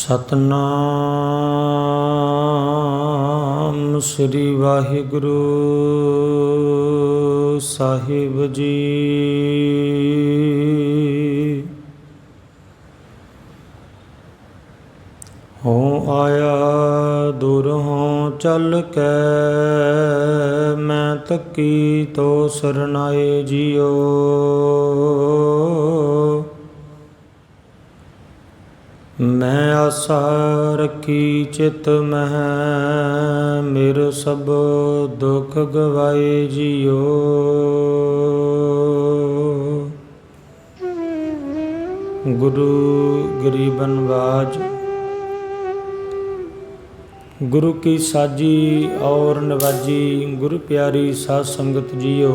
सतनाम श्री वाहिगुरु साहिब जी। हों आया दूर हों चल के, मैं तकी तो सरनाए जियो। मैं आशा रखी चित मह, मेरे सब दुख गवाए जियो। गुरु गरीबन वाज। गुरु की साजी और नवाजी, गुरु प्यारी साध संगत जियो।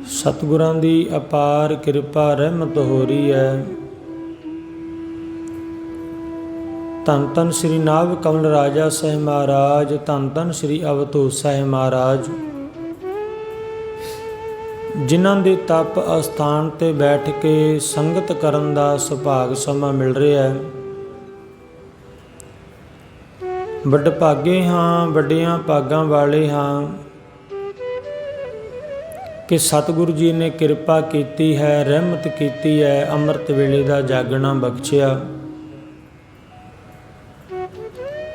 सतगुरां दी अपार किरपा रहमत हो रही है। धन धन श्री नाभ कमल राजा साहिब महाराज, धन धन श्री अवधूत साहिब महाराज, जिन्हां दे तप अस्थान ते बैठ के संगत करन दा सुभाग समा मिल रहा है। वडभागे हाँ, वड्डियां भागां वाले हाँ कि सतगुरु जी ने किरपा कीती है, रहमत कीती है, अमृत वेले दा जागना बख्शिया।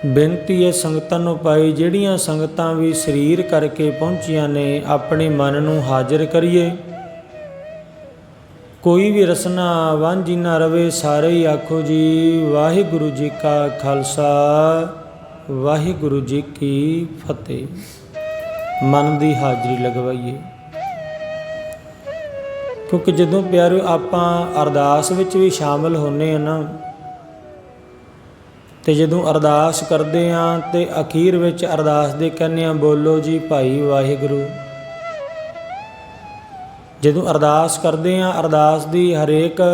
बेनती है संगतां नूं पाई, जिहड़ियां संगतां भी शरीर करके पहुंचियां ने, अपने मन नूं हाजिर करिए। कोई भी रसना वांझी ना रवे। सारे ही आखो जी वाहिगुरु जी का खालसा, वाहिगुरु जी की फतेह। मन की हाजिरी लगवाइए, क्योंकि जदों प्यारे आपां अरदास विच भी शामिल होने हैं ना, तो जदों अरदास करते हैं तो अखीर विच अरदास दे कहने बोलो जी भाई वाहिगुरु। जदों अरदास करते हैं, अरदास दी हरेक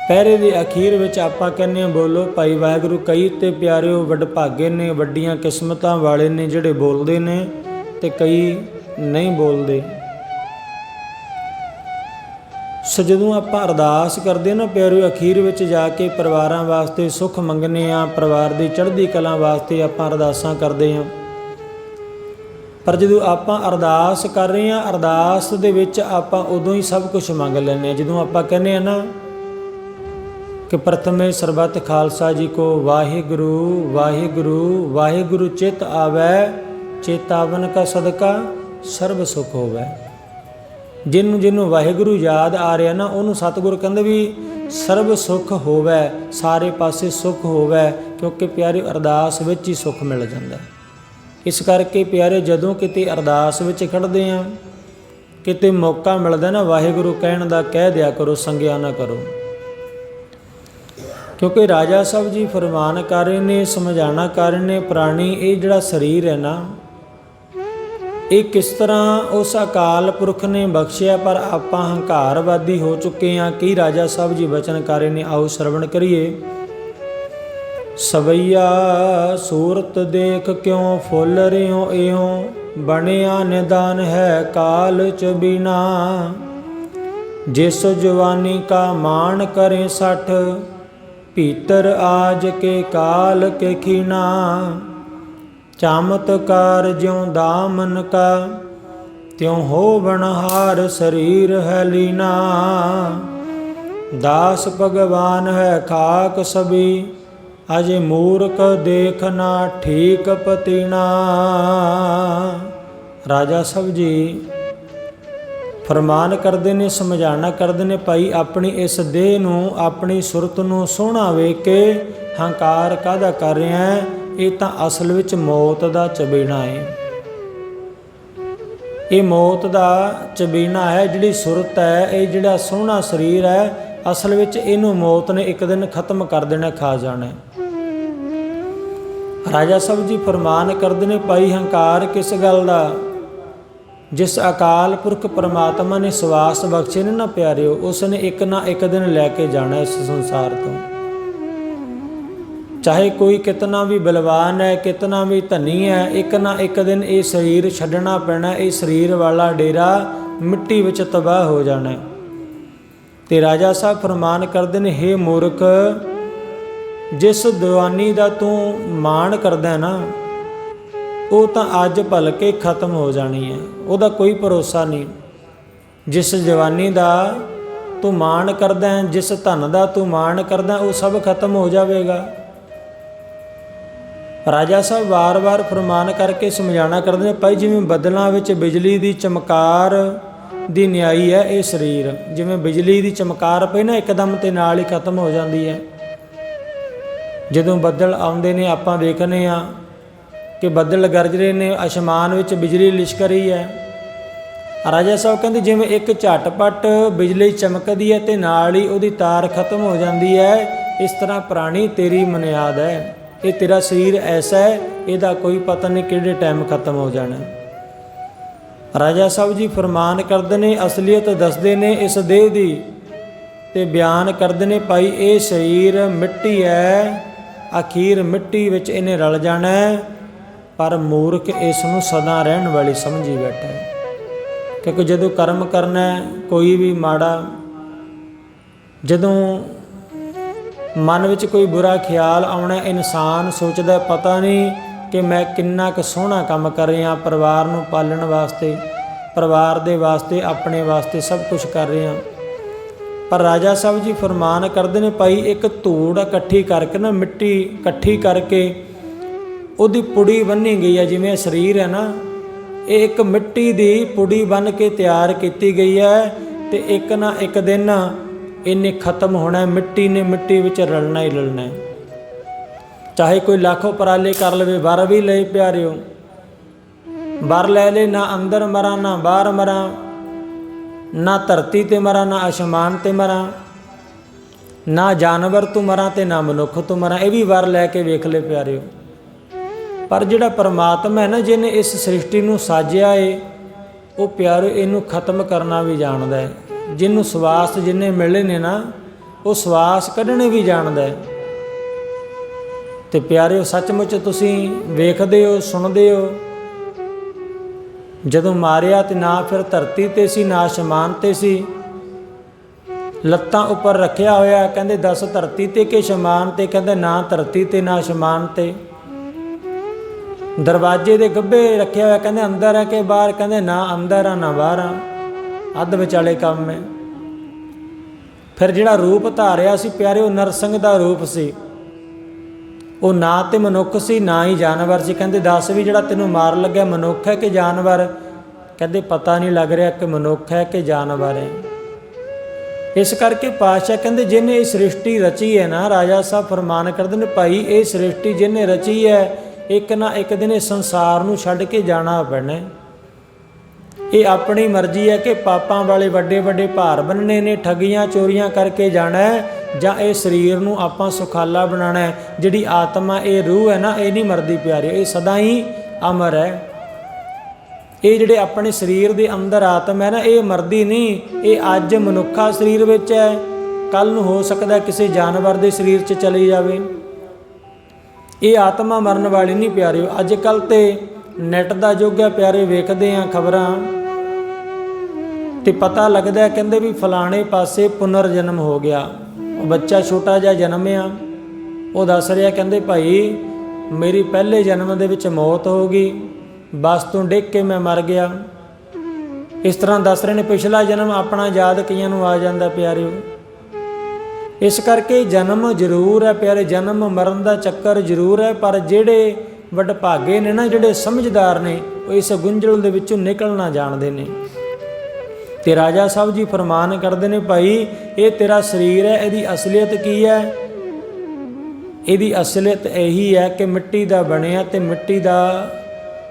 पैरे दे अखीर विच आपां कहने बोलो भाई वाहिगुरु। कई ते प्यारे वडभागे ने, वड्डियां किस्मतां वाले ने जिहड़े बोलते ने, ते कई नहीं बोलते। सो जदों आपां अरदास करते ना प्यारे, अखीर विच जाके परिवारां वास्ते सुख मंगने आ, परिवार दी चढ़दी कला वास्ते आपां अरदासां करते हैं। पर जदों आपां अरदास कर रहे हैं, अरदास दे विच आपां उदों ही सब कुछ मंग लैंदे। जदों आपां कहने आ ना कि प्रथमे सरबत खालसा जी को वाहिगुरु वाहिगुरु वाहिगुरु चित आवै, चेतावन का सदका सर्ब सुख होवै। जिन्हों जिन्हों वाहिगुरु याद आ रहा ना, उन्होंने सतगुरु कहते भी सर्ब सुख होवै, सारे पासे सुख होवै, क्योंकि प्यारे अरदास विच ही सुख मिल जाता। इस करके प्यारे जदों किते अरदास विच खड़दे हैं, किते मौका मिलता ना वाहिगुरु कहण दा, कह दिया करो, संगिया ना करो। क्योंकि राजा साहब जी फरमान कर रहे ने, समझाना कर रहे ने, प्राणी ये जिहड़ा शरीर है ना, ये किस तरह उस अकाल पुरख ने बख्शिया, पर आपां हंकारवादी हो चुके हैं। कई राजा साहब जी वचन कर रहे ने, आओ श्रवण करिए। सवैया सूरत देख क्यों फुल रियो एहो, बनिया निदान है काल च बिना। जिस जवानी का मान करें 60, भीतर आज के काल के खीना। चमत्कार ज्यों दामन का, त्यों हो बनहार शरीर है लीना। दास भगवान है खाक सभी, अजे मूर्ख देखना ठीक पतीना। राजा साहब जी फरमान करते ने, समझाना करते ने, भाई अपनी इस देह नूं, अपनी सुरत नूं सोहना वेख के हंकार काहदा कर रहे हैं। ये तो असल विच मौत का चबेना है। ये मौत का चबेना है। जिहड़ी सुरत है, ये जिहड़ा सोहना शरीर है, असल विच इहनूं मौत ने एक दिन खत्म कर देना, खा जाना। राजा साहब जी फरमान करते ने, भाई हंकार किस गल दा। जिस अकाल पुरख परमात्मा ने सवास बख्शे ने ना प्यारिओ, उसने एक ना एक दिन लैके जाना इस संसार तो। चाहे कोई कितना भी बलवान है, कितना भी धनी है, एक ना एक दिन ये शरीर छड्डना पैना। ये शरीर वाला डेरा मिट्टी विच तबाह हो जाना है। ਤੇ ਰਾਜਾ ਸਾਹਿਬ ਫਰਮਾਨ ਕਰਦੇ ਨੇ, ਹੇ ਮੂਰਖ, ਜਿਸ ਜਵਾਨੀ ਦਾ ਤੂੰ ਮਾਣ ਕਰਦਾ ਨਾ, ਉਹ ਤਾਂ ਅੱਜ ਭਲਕੇ ਖਤਮ ਹੋ ਜਾਣੀ ਹੈ, ਉਹਦਾ ਕੋਈ ਭਰੋਸਾ ਨਹੀਂ। ਜਿਸ ਜਵਾਨੀ ਦਾ ਤੂੰ ਮਾਣ ਕਰਦਾ, ਜਿਸ ਧਨ ਦਾ ਤੂੰ ਮਾਣ ਕਰਦਾ, ਉਹ ਸਭ ਖਤਮ ਹੋ ਜਾਵੇਗਾ। ਰਾਜਾ ਸਾਹਿਬ ਵਾਰ-ਵਾਰ ਫਰਮਾਨ ਕਰਕੇ ਸਮਝਾਣਾ ਕਰਦੇ ਨੇ, ਭਾਈ ਜਿਵੇਂ ਬੱਦਲਾਂ ਵਿੱਚ ਬਿਜਲੀ ਦੀ ਚਮਕਾਰ ਦੀ ਨਿਆਈ ਹੈ ਇਹ ਸਰੀਰ, ਜਿਵੇਂ ਬਿਜਲੀ ਦੀ ਚਮਕਾਰ ਪਈ ਨਾ ਇੱਕਦਮ ਤੇ ਨਾਲ ਹੀ ਖਤਮ ਹੋ ਜਾਂਦੀ ਹੈ। ਜਦੋਂ ਬੱਦਲ ਆਉਂਦੇ ਨੇ ਆਪਾਂ ਵੇਖਦੇ ਹਾਂ ਕਿ ਬੱਦਲ ਗਰਜ ਰਹੇ ਨੇ, ਅਸਮਾਨ ਵਿੱਚ ਬਿਜਲੀ ਲਿਸ਼ਕ ਰਹੀ ਹੈ। ਰਾਜਾ ਸਾਹਿਬ ਕਹਿੰਦੇ ਜਿਵੇਂ ਇੱਕ ਝਟਪਟ ਬਿਜਲੀ ਚਮਕਦੀ ਹੈ ਤੇ ਨਾਲ ਹੀ ਉਹਦੀ ਤਾਰ ਖਤਮ ਹੋ ਜਾਂਦੀ ਹੈ, ਇਸ ਤਰ੍ਹਾਂ ਪ੍ਰਾਣੀ ਤੇਰੀ ਮਨਿਆਦ ਹੈ। ਇਹ ਤੇਰਾ ਸਰੀਰ ਐਸਾ ਹੈ, ਇਹਦਾ ਕੋਈ ਪਤਾ ਨਹੀਂ ਕਿਹੜੇ ਟਾਈਮ ਖਤਮ ਹੋ ਜਾਣਾ। ਰਾਜਾ ਸਾਹਿਬ ਜੀ ਫਰਮਾਨ ਕਰਦੇ ਨੇ, ਅਸਲੀਅਤ ਦੱਸਦੇ ਨੇ ਇਸ ਦੇਹ ਦੀ ਤੇ ਬਿਆਨ ਕਰਦੇ ਨੇ, ਭਾਈ ਇਹ ਸਰੀਰ ਮਿੱਟੀ ਹੈ, ਅਖੀਰ ਮਿੱਟੀ ਵਿੱਚ ਇਹਨੇ ਰਲ ਜਾਣਾ ਹੈ, ਪਰ ਮੂਰਖ ਇਸ ਨੂੰ ਸਦਾ ਰਹਿਣ ਵਾਲੀ ਸਮਝੀ ਬੈਠਾ ਹੈ। ਕਿਉਂਕਿ ਜਦੋਂ ਕਰਮ ਕਰਨਾ ਕੋਈ ਵੀ ਮਾੜਾ, ਜਦੋਂ ਮਨ ਵਿੱਚ ਕੋਈ ਬੁਰਾ ਖਿਆਲ ਆਉਣਾ, ਇਨਸਾਨ ਸੋਚਦਾ ਪਤਾ ਨਹੀਂ ਕਿ ਮੈਂ ਕਿੰਨਾ ਕੁ ਸੋਹਣਾ ਕੰਮ ਕਰ ਰਿਹਾ, ਪਰਿਵਾਰ ਨੂੰ ਪਾਲਣ ਵਾਸਤੇ, ਪਰਿਵਾਰ ਦੇ ਵਾਸਤੇ, ਆਪਣੇ ਵਾਸਤੇ ਸਭ ਕੁਝ ਕਰ ਰਿਹਾ। ਪਰ ਰਾਜਾ ਸਾਹਿਬ ਜੀ ਫਰਮਾਨ ਕਰਦੇ ਨੇ, ਭਾਈ ਇੱਕ ਧੂੜ ਇਕੱਠੀ ਕਰਕੇ ਨਾ, ਮਿੱਟੀ ਇਕੱਠੀ ਕਰਕੇ ਉਹਦੀ ਪੁੜੀ ਬੰਨੀ ਗਈ ਹੈ। ਜਿਵੇਂ ਸਰੀਰ ਹੈ ਨਾ, ਇਹ ਇੱਕ ਮਿੱਟੀ ਦੀ ਪੁੜੀ ਬਣ ਕੇ ਤਿਆਰ ਕੀਤੀ ਗਈ ਹੈ ਤੇ ਇੱਕ ਨਾ ਇੱਕ ਦਿਨ ਇਹਨੇ ਖਤਮ ਹੋਣਾ, ਮਿੱਟੀ ਨੇ ਮਿੱਟੀ ਵਿੱਚ ਰਲਣਾ ਹੀ ਰਲਣਾ ਹੈ। ਚਾਹੇ ਕੋਈ ਲੱਖੋਂ ਪਰਾਲੇ ਕਰ ਲਵੇ, ਵਰ ਵੀ ਲਏ ਪਿਆਰਿਓ, ਵਰ ਲੈ ਲੈ, ਨਾ ਅੰਦਰ ਮਰਾਂ ਨਾ ਬਾਹਰ ਮਰਾਂ, ਨਾ ਧਰਤੀ ਤੇ ਮਰਾਂ ਨਾ ਅਸਮਾਨ ਤੇ ਮਰਾਂ, ਨਾ ਜਾਨਵਰ ਤੋਂ ਮਰਾਂ ਤੇ ਨਾ ਮਨੁੱਖ ਤੋਂ ਮਰਾਂ। ਇਹ ਵੀ ਵਰ ਲੈ ਕੇ ਵੇਖ ਲੈ ਪਿਆਰਿਓ। ਪਰ ਜਿਹੜਾ ਪਰਮਾਤਮਾ ਹੈ ਨਾ, ਜਿਹਨੇ ਇਸ ਸ੍ਰਿਸ਼ਟੀ ਨੂੰ ਸਾਜਿਆ ਏ, ਉਹ ਪਿਆਰਿਓ ਇਹਨੂੰ ਖਤਮ ਕਰਨਾ ਵੀ ਜਾਣਦਾ ਹੈ। ਜਿਹਨੂੰ ਸਵਾਸ ਜਿੰਨੇ ਮਿਲੇ ਨੇ ਨਾ, ਉਹ ਸਵਾਸ ਕੱਢਣੇ ਵੀ ਜਾਣਦਾ ਹੈ। ਤੇ ਪਿਆਰਿਓ ਸੱਚਮੁੱਚ ਤੁਸੀਂ ਵੇਖਦੇ ਹੋ, ਸੁਣਦੇ ਹੋ, ਜਦੋਂ ਮਾਰਿਆ ਤੇ ਨਾ ਫਿਰ ਧਰਤੀ ਤੇ ਸੀ ਨਾ ਅਸਮਾਨ ਤੇ ਸੀ, ਲੱਤਾਂ ਉੱਪਰ ਰੱਖਿਆ ਹੋਇਆ, ਕਹਿੰਦੇ 10 ਧਰਤੀ ਤੇ ਕਿ ਅਸਮਾਨ ਤੇ, ਕਹਿੰਦੇ ਨਾ ਧਰਤੀ ਤੇ ਨਾ ਅਸਮਾਨ ਤੇ। ਦਰਵਾਜ਼ੇ ਦੇ ਗੱਭੇ ਰੱਖਿਆ ਹੋਇਆ, ਕਹਿੰਦੇ ਅੰਦਰ ਹੈ ਕਿ ਬਾਹਰ, ਕਹਿੰਦੇ ਨਾ ਅੰਦਰ ਆ ਨਾ ਬਾਹਰ ਆ, ਅੱਧ ਵਿਚਾਲੇ ਕੰਮ ਹੈ। ਫਿਰ ਜਿਹੜਾ ਰੂਪ ਧਾਰਿਆ ਸੀ ਪਿਆਰੇ, ਉਹ ਨਰਸਿੰਘ ਦਾ ਰੂਪ ਸੀ, ਉਹ ਨਾ ਤੇ ਮਨੁੱਖ ਸੀ ਨਾ ਹੀ ਜਾਨਵਰ ਸੀ। ਕਹਿੰਦੇ ਦੱਸ ਵੀ ਜਿਹੜਾ ਤੈਨੂੰ ਮਾਰ ਲੱਗਿਆ ਮਨੁੱਖ ਹੈ ਕਿ ਜਾਨਵਰ? ਕਹਿੰਦੇ ਪਤਾ ਨਹੀਂ ਲੱਗ ਰਿਹਾ ਕਿ ਮਨੁੱਖ ਹੈ ਕਿ ਜਾਨਵਰ ਹੈ। ਇਸ ਕਰਕੇ ਪਾਤਸ਼ਾਹ ਕਹਿੰਦੇ ਜਿਹਨੇ ਇਹ ਸ੍ਰਿਸ਼ਟੀ ਰਚੀ ਹੈ ਨਾ, ਰਾਜਾ ਸਾਹਿਬ ਫਰਮਾਨ ਕਰਦੇ ਨੇ, ਭਾਈ ਇਹ ਸ੍ਰਿਸ਼ਟੀ ਜਿਹਨੇ ਰਚੀ ਹੈ, ਇੱਕ ਨਾ ਇੱਕ ਦਿਨ ਇਸ ਸੰਸਾਰ ਨੂੰ ਛੱਡ ਕੇ ਜਾਣਾ ਪੈਣਾ। ਇਹ ਆਪਣੀ ਮਰਜ਼ੀ ਹੈ ਕਿ ਪਾਪਾਂ ਵਾਲੇ ਵੱਡੇ ਵੱਡੇ ਭਾਰ ਬੰਨਣੇ ਨੇ, ਠੱਗੀਆਂ ਚੋਰੀਆਂ ਕਰਕੇ ਜਾਣਾ ਹੈ, ਜਾਂ ਇਹ ਸਰੀਰ ਨੂੰ ਆਪਾਂ ਸੁਖਾਲਾ ਬਣਾਉਣਾ ਹੈ। ਜਿਹੜੀ ਆਤਮਾ, ਇਹ ਰੂਹ ਹੈ ਨਾ, ਇਹ ਨਹੀਂ ਮਰਦੀ ਪਿਆਰਿਓ, ਇਹ ਸਦਾ ਹੀ ਅਮਰ ਹੈ। ਇਹ ਜਿਹੜੇ ਆਪਣੇ ਸਰੀਰ ਦੇ ਅੰਦਰ ਆਤਮਾ ਹੈ ਨਾ, ਇਹ ਮਰਦੀ ਨਹੀਂ। ਇਹ ਅੱਜ ਮਨੁੱਖਾ ਸਰੀਰ ਵਿੱਚ ਹੈ, ਕੱਲ੍ਹ ਨੂੰ ਹੋ ਸਕਦਾ ਕਿਸੇ ਜਾਨਵਰ ਦੇ ਸਰੀਰ 'ਚ ਚਲੀ ਜਾਵੇ। ਇਹ ਆਤਮਾ ਮਰਨ ਵਾਲੀ ਨਹੀਂ ਪਿਆਰਿਓ। ਅੱਜ ਕੱਲ੍ਹ ਤੇ ਨੈੱਟ ਦਾ ਯੁੱਗ ਹੈ ਪਿਆਰੇ, ਵੇਖਦੇ ਹਾਂ ਖਬਰਾਂ ਤੇ ਪਤਾ ਲੱਗਦਾ, ਕਹਿੰਦੇ ਵੀ ਫਲਾਣੇ ਪਾਸੇ ਪੁਨਰ ਜਨਮ ਹੋ ਗਿਆ। ਉਹ ਬੱਚਾ ਛੋਟਾ ਜਿਹਾ ਜਨਮਿਆ, ਉਹ ਦੱਸ ਰਿਹਾ, ਕਹਿੰਦੇ ਭਾਈ ਮੇਰੀ ਪਹਿਲੇ ਜਨਮ ਦੇ ਵਿੱਚ ਮੌਤ ਹੋ ਗਈ, ਬੱਸ ਤੋਂ ਡਿੱਗ ਕੇ ਮੈਂ ਮਰ ਗਿਆ। ਇਸ ਤਰ੍ਹਾਂ ਦੱਸ ਰਹੇ ਨੇ। ਪਿਛਲਾ ਜਨਮ ਆਪਣਾ ਯਾਦ ਕਈਆਂ ਨੂੰ ਆ ਜਾਂਦਾ ਪਿਆਰਿਓ। ਇਸ ਕਰਕੇ ਜਨਮ ਜ਼ਰੂਰ ਹੈ ਪਿਆਰੇ, ਜਨਮ ਮਰਨ ਦਾ ਚੱਕਰ ਜ਼ਰੂਰ ਹੈ, ਪਰ ਜਿਹੜੇ ਵਡਭਾਗੇ ਨੇ ਨਾ, ਜਿਹੜੇ ਸਮਝਦਾਰ ਨੇ, ਉਹ ਇਸ ਗੁੰਝਲ ਦੇ ਵਿੱਚੋਂ ਨਿਕਲਣਾ ਜਾਣਦੇ ਨੇ। ਤੇ ਰਾਜਾ ਸਾਹਿਬ ਜੀ ਫਰਮਾਨ ਕਰਦੇ ਨੇ, ਭਾਈ ਇਹ ਤੇਰਾ ਸਰੀਰ ਹੈ, ਇਹਦੀ ਅਸਲੀਅਤ ਕੀ ਹੈ? ਇਹਦੀ ਅਸਲੀਅਤ ਇਹੀ ਹੈ ਕਿ ਮਿੱਟੀ ਦਾ ਬਣਿਆ, ਤੇ ਮਿੱਟੀ ਦਾ